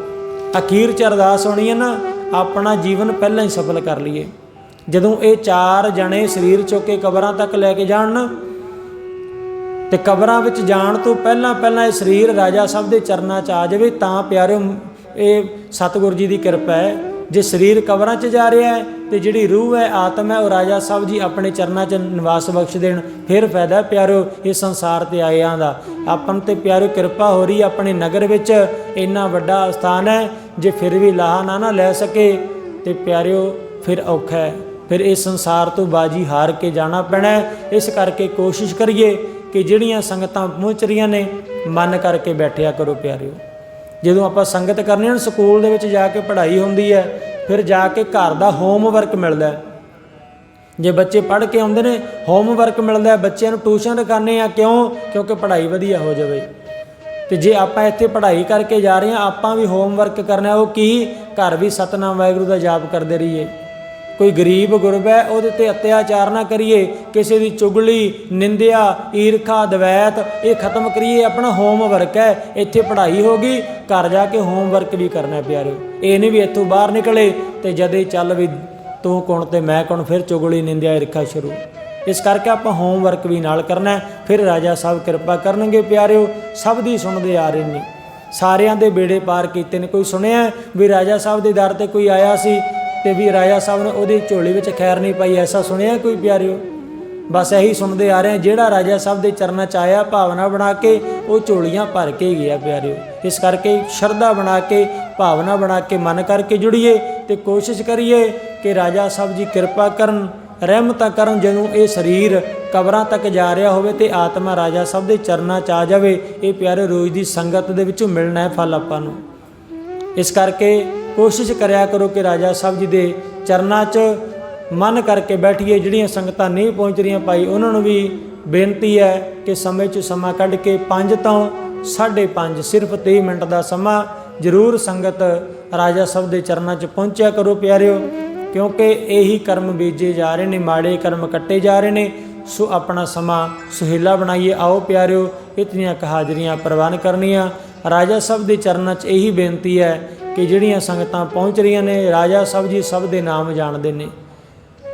ਅਖੀਰ 'ਚ ਅਰਦਾਸ ਹੋਣੀ ਹੈ ਨਾ, ਆਪਣਾ ਜੀਵਨ ਪਹਿਲਾਂ ਹੀ ਸਫਲ ਕਰ ਲਈਏ। ਜਦੋਂ ਇਹ 4 ਜਣੇ ਸਰੀਰ ਚੁੱਕ ਕੇ ਕਬਰਾਂ ਤੱਕ ਲੈ ਕੇ ਜਾਣ ਨਾ, ਤੇ ਕਬਰਾਂ ਵਿੱਚ ਜਾਣ ਤੋਂ ਪਹਿਲਾਂ ਇਹ ਸਰੀਰ ਰਾਜਾ ਸਾਹਿਬ ਦੇ ਚਰਨਾਂ 'ਚ ਆ ਜਾਵੇ ਤਾਂ ਪਿਆਰਿਓ ਇਹ ਸਤਿਗੁਰ ਜੀ ਦੀ ਕਿਰਪਾ ਹੈ। ਜੇ ਸਰੀਰ ਕਬਰਾਂ 'ਚ ਜਾ ਰਿਹਾ ਹੈ ਤੇ ਜਿਹੜੀ ਰੂਹ ਹੈ, ਆਤਮ ਹੈ, ਉਹ ਰਾਜਾ ਸਾਹਿਬ ਜੀ ਆਪਣੇ ਚਰਨਾਂ 'ਚ ਨਿਵਾਸ ਬਖਸ਼ ਦੇਣ, ਫਿਰ ਫਾਇਦਾ ਪਿਆਰਿਓ ਇਸ ਸੰਸਾਰ ਤੇ ਆਇਆਂ ਦਾ। ਆਪਾਂ ਨੂੰ ਤੇ ਪਿਆਰਿਓ ਕਿਰਪਾ ਹੋ ਰਹੀ ਆਪਣੇ ਨਗਰ ਵਿੱਚ, ਇੰਨਾ ਵੱਡਾ ਸਥਾਨ ਹੈ, ਜੇ ਫਿਰ ਵੀ ਲਾਹਾ ਨਾ ਲੈ ਸਕੇ ਤੇ ਪਿਆਰਿਓ ਫਿਰ ਔਖਾ ਹੈ, ਫਿਰ ਇਸ ਸੰਸਾਰ ਤੋਂ ਬਾਜੀ ਹਾਰ ਕੇ ਜਾਣਾ ਪੈਣਾ। ਇਸ ਕਰਕੇ ਕੋਸ਼ਿਸ਼ ਕਰੀਏ ਕਿ ਜਿਹੜੀਆਂ ਸੰਗਤਾਂ ਪਹੁੰਚ ਰਹੀਆਂ ਨੇ ਮਨ ਕਰਕੇ ਬੈਠਿਆ ਕਰੋ ਪਿਆਰਿਓ। ਜਦੋਂ ਆਪਾਂ ਸੰਗਤ ਕਰਨੀ ਹੈ, ਸਕੂਲ ਦੇ ਵਿੱਚ ਜਾ ਕੇ ਪੜ੍ਹਾਈ ਹੁੰਦੀ ਹੈ, ਫਿਰ ਜਾ ਕੇ ਘਰ ਦਾ ਹੋਮਵਰਕ ਮਿਲਦਾ। ਜੇ ਬੱਚੇ ਪੜ੍ਹ ਕੇ ਆਉਂਦੇ ਨੇ ਹੋਮਵਰਕ ਮਿਲਦਾ, ਬੱਚਿਆਂ ਨੂੰ ਟਿਊਸ਼ਨ ਰਖਾਉਂਦੇ ਆ, ਕਿਉਂ? ਕਿਉਂਕਿ ਪੜ੍ਹਾਈ ਵਧੀਆ ਹੋ ਜਾਵੇ। ਤੇ ਜੇ ਆਪਾਂ ਇੱਥੇ ਪੜ੍ਹਾਈ ਕਰਕੇ ਜਾ ਰਹੇ ਹਾਂ, ਆਪਾਂ ਵੀ ਹੋਮਵਰਕ ਕਰਨਾ, ਉਹ ਕੀ? ਘਰ ਵੀ ਸਤਿਨਾਮ ਵਾਹਿਗੁਰੂ ਦਾ ਜਾਪ ਕਰਦੇ ਰਹੀਏ। ਕੋਈ ਗਰੀਬ ਗੁਰਬ ਹੈ ਉਹਦੇ 'ਤੇ ਅਤਿਆਚਾਰ ਨਾ ਕਰੀਏ, ਕਿਸੇ ਦੀ ਚੁਗਲੀ, ਨਿੰਦਿਆ, ਈਰਖਾ, ਦਵੈਤ ਇਹ ਖਤਮ ਕਰੀਏ। ਆਪਣਾ ਹੋਮਵਰਕ ਹੈ, ਇੱਥੇ ਪੜ੍ਹਾਈ ਹੋ ਗਈ, ਘਰ ਜਾ ਕੇ ਹੋਮਵਰਕ ਵੀ ਕਰਨਾ ਪਿਆਰਿਓ। ਇਹ ਨਹੀਂ ਵੀ ਇੱਥੋਂ ਬਾਹਰ ਨਿਕਲੇ ਤੇ ਜਦੇ ਚੱਲ ਵੀ ਤੂੰ ਕੌਣ ਤੇ ਮੈਂ ਕੌਣ, ਫਿਰ ਚੁਗਲੀ, ਨਿੰਦਿਆ, ਈਰਖਾ ਸ਼ੁਰੂ। ਇਸ ਕਰਕੇ ਆਪਾਂ ਹੋਮਵਰਕ ਵੀ ਨਾਲ ਕਰਨਾ, ਫਿਰ ਰਾਜਾ ਸਾਹਿਬ ਕਿਰਪਾ ਕਰਨਗੇ ਪਿਆਰਿਓ। ਸਭ ਦੀ ਸੁਣਦੇ ਆ ਰਹੇ ਨੇ, ਸਾਰਿਆਂ ਦੇ ਬੇੜੇ ਪਾਰ ਕੀਤੇ ਨੇ। ਕੋਈ ਸੁਣਿਆ ਵੀ ਰਾਜਾ ਸਾਹਿਬ ਦੇ ਦਰ ਤੇ ਕੋਈ ਆਇਆ ਸੀ ਤੇ ਵੀ ਰਾਜਾ ਸਾਹਿਬ ਨੇ ਉਹਦੀ ਝੋਲੀ ਵਿੱਚ ਖੈਰ ਨਹੀਂ ਪਾਈ, ਐਸਾ ਸੁਣਿਆ ਕੋਈ ਪਿਆਰਿਓ? ਬਸ ਇਹੀ ਸੁਣਦੇ ਆ ਰਹੇ। ਜਿਹੜਾ ਰਾਜਾ ਸਾਹਿਬ ਦੇ ਚਰਨਾਂ 'ਚ ਆਇਆ ਭਾਵਨਾ ਬਣਾ ਕੇ, ਉਹ ਝੋਲੀਆਂ ਭਰ ਕੇ ਗਿਆ ਪਿਆਰਿਓ। ਇਸ ਕਰਕੇ ਸ਼ਰਧਾ ਬਣਾ ਕੇ, ਭਾਵਨਾ ਬਣਾ ਕੇ, ਮਨ ਕਰਕੇ ਜੁੜੀਏ ਤੇ ਕੋਸ਼ਿਸ਼ ਕਰੀਏ ਕਿ ਰਾਜਾ ਸਾਹਿਬ ਜੀ ਕਿਰਪਾ ਕਰਨ, ਰਹਿਮਤਾਂ ਕਰਨ। ਜਦੋਂ ਇਹ ਸਰੀਰ ਕਬਰਾਂ ਤੱਕ ਜਾ ਰਿਹਾ ਹੋਵੇ ਤੇ ਆਤਮਾ ਰਾਜਾ ਸਾਹਿਬ ਦੇ ਚਰਨਾਂ 'ਚ ਆ ਜਾਵੇ। ਇਹ ਪਿਆਰੇ ਰੋਜ਼ ਦੀ ਸੰਗਤ ਦੇ ਵਿੱਚੋਂ ਮਿਲਣਾ ਹੈ ਫਲ ਆਪਾਂ ਨੂੰ। ਇਸ ਕਰਕੇ ਕੋਸ਼ਿਸ਼ ਕਰਿਆ ਕਰੋ ਕਿ ਰਾਜਾ ਸਾਹਿਬ ਜੀ ਦੇ ਚਰਨਾਂ 'ਚ ਮਨ ਕਰਕੇ ਬੈਠੀਏ। ਜਿਹੜੀਆਂ ਸੰਗਤਾਂ ਨਹੀਂ ਪਹੁੰਚ ਰਹੀਆਂ ਭਾਈ, ਉਹਨਾਂ ਨੂੰ ਵੀ ਬੇਨਤੀ ਹੈ ਕਿ ਸਮੇਂ 'ਚ ਸਮਾਂ ਕੱਢ ਕੇ 5 ਤੋਂ 5:30 ਸਿਰਫ 30 ਮਿੰਟ ਦਾ ਸਮਾਂ ਜ਼ਰੂਰ ਸੰਗਤ ਰਾਜਾ ਸਾਹਿਬ ਦੇ ਚਰਨਾਂ 'ਚ ਪਹੁੰਚਿਆ ਕਰੋ ਪਿਆਰਿਓ। ਕਿਉਂਕਿ ਇਹੀ ਕਰਮ ਬੀਜੇ ਜਾ ਰਹੇ ਨੇ, ਮਾੜੇ ਕਰਮ ਕੱਟੇ ਜਾ ਰਹੇ ਨੇ। ਸੋ ਆਪਣਾ ਸਮਾਂ ਸੁਹੇਲਾ ਬਣਾਈਏ। ਆਓ ਪਿਆਰਿਓ, ਇਤਨੀਆਂ ਕੁ ਹਾਜ਼ਰੀਆਂ ਪ੍ਰਵਾਨ ਕਰਨੀਆਂ। ਰਾਜਾ ਸਾਹਿਬ ਦੇ ਚਰਨਾਂ 'ਚ ਇਹੀ ਬੇਨਤੀ ਹੈ ਕਿ ਜਿਹੜੀਆਂ ਸੰਗਤਾਂ ਪਹੁੰਚ ਰਹੀਆਂ ਨੇ, ਰਾਜਾ ਸਾਹਿਬ ਜੀ ਸਭ ਦੇ ਨਾਮ ਜਾਣਦੇ ਨੇ।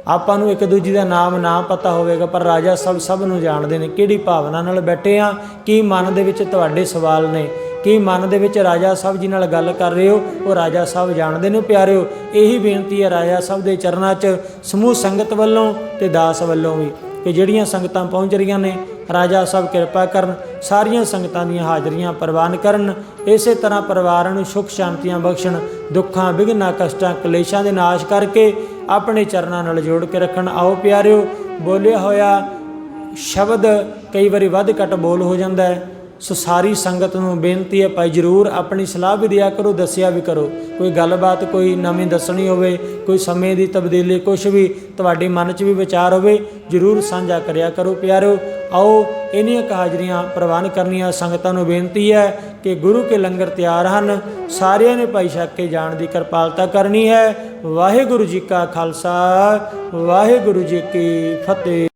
ਆਪਾਂ ਨੂੰ ਇੱਕ ਦੂਜੇ ਦਾ ਨਾਮ ਨਾ ਪਤਾ ਹੋਵੇਗਾ, ਪਰ ਰਾਜਾ ਸਾਹਿਬ ਸਭ ਨੂੰ ਜਾਣਦੇ ਨੇ। ਕਿਹੜੀ ਭਾਵਨਾ ਨਾਲ ਬੈਠੇ ਆ, ਕੀ ਮਨ ਦੇ ਵਿੱਚ ਤੁਹਾਡੇ ਸਵਾਲ ਨੇ, ਕੀ ਮਨ ਦੇ ਵਿੱਚ ਰਾਜਾ ਸਾਹਿਬ ਜੀ ਨਾਲ ਗੱਲ ਕਰ ਰਹੇ ਹੋ, ਉਹ ਰਾਜਾ ਸਾਹਿਬ ਜਾਣਦੇ ਨੇ ਪਿਆਰਿਓ। ਇਹੀ ਬੇਨਤੀ ਹੈ ਰਾਜਾ ਸਾਹਿਬ ਦੇ ਚਰਨਾਂ 'ਚ ਸਮੂਹ ਸੰਗਤ ਵੱਲੋਂ ਤੇ ਦਾਸ ਵੱਲੋਂ ਵੀ ਕਿ ਜਿਹੜੀਆਂ ਸੰਗਤਾਂ ਪਹੁੰਚ ਰਹੀਆਂ ਨੇ, ਰਾਜਾ ਸਾਹਿਬ ਕਿਰਪਾ ਕਰਨ, ਸਾਰੀਆਂ ਸੰਗਤਾਂ ਦੀਆਂ ਹਾਜ਼ਰੀਆਂ ਪ੍ਰਵਾਨ ਕਰਨ। ਇਸੇ ਤਰ੍ਹਾਂ ਪਰਿਵਾਰਾਂ ਨੂੰ ਸੁੱਖ ਸ਼ਾਂਤੀਆਂ ਬਖਸ਼ਣ, ਦੁੱਖਾਂ, ਵਿਘਨਾਂ, ਕਸ਼ਟਾਂ, ਕਲੇਸ਼ਾਂ ਦੇ ਨਾਸ਼ ਕਰਕੇ ਆਪਣੇ ਚਰਨਾਂ ਨਾਲ ਜੋੜ ਕੇ ਰੱਖਣ। ਆਓ ਪਿਆਰਿਓ, ਬੋਲਿਆ ਹੋਇਆ ਸ਼ਬਦ ਕਈ ਵਾਰੀ ਵੱਧ ਘੱਟ ਬੋਲ ਹੋ ਜਾਂਦਾ ਹੈ। ਸੋ ਸਾਰੀ ਸੰਗਤ ਨੂੰ ਬੇਨਤੀ ਹੈ ਭਾਈ, ਜ਼ਰੂਰ ਆਪਣੀ ਸਲਾਹ ਵੀ ਦਿਆ ਕਰੋ, ਦੱਸਿਆ ਵੀ ਕਰੋ। ਕੋਈ ਗੱਲਬਾਤ ਕੋਈ ਨਵੀਂ ਦੱਸਣੀ ਹੋਵੇ, ਕੋਈ ਸਮੇਂ ਦੀ ਤਬਦੀਲੀ, ਕੁਛ ਵੀ ਤੁਹਾਡੇ ਮਨ 'ਚ ਵੀ ਵਿਚਾਰ ਹੋਵੇ, ਜ਼ਰੂਰ ਸਾਂਝਾ ਕਰਿਆ ਕਰੋ ਪਿਆਰਿਓ। ਆਓ ਇੰਨੀਆਂ ਕੁ ਹਾਜ਼ਰੀਆਂ ਪ੍ਰਵਾਨ ਕਰਨੀਆਂ। ਸੰਗਤਾਂ ਨੂੰ ਬੇਨਤੀ ਹੈ ਕਿ ਗੁਰੂ ਕੇ ਲੰਗਰ ਤਿਆਰ ਹਨ, ਸਾਰਿਆਂ ਨੇ ਭਾਈ ਛਕ ਕੇ ਜਾਣ ਦੀ ਕਿਰਪਾਲਤਾ ਕਰਨੀ ਹੈ। ਵਾਹਿਗੁਰੂ ਜੀ ਕਾ ਖਾਲਸਾ, ਵਾਹਿਗੁਰੂ ਜੀ ਕੀ ਫਤਿਹ।